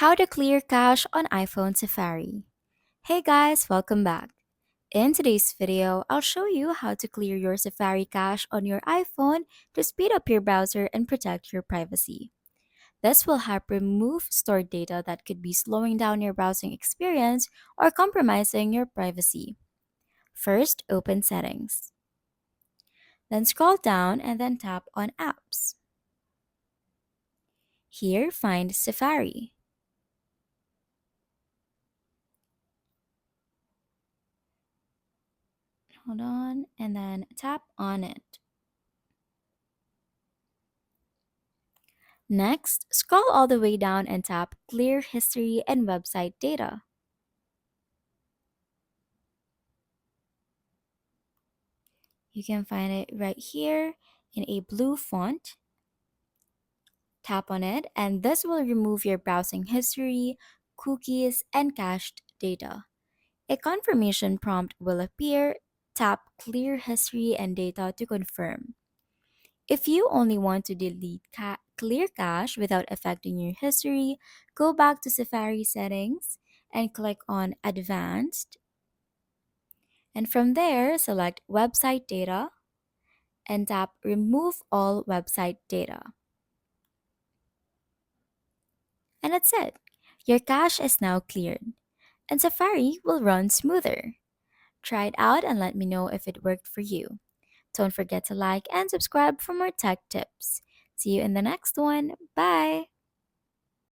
How to clear cache on iPhone Safari. Hey guys, welcome back. In today's video, I'll show you how to clear your Safari cache on your iPhone to speed up your browser and protect your privacy. This will help remove stored data that could be slowing down your browsing experience or compromising your privacy. First, open Settings. Then scroll down and then tap on Apps. Here, find Safari. Hold on, and then tap on it. Next, scroll all the way down and tap Clear History and Website Data. You can find it right here in a blue font. Tap on it, and this will remove your browsing history, cookies, and cached data. A confirmation prompt will appear. Tap Clear History and Data to confirm. If you only want to delete Clear Cache without affecting your history, go back to Safari Settings and click on Advanced. And from there, select Website Data and tap Remove All Website Data. And that's it. Your cache is now cleared, and Safari will run smoother. Try it out and let me know if it worked for you. Don't forget to like and subscribe for more tech tips. See you in the next one. Bye!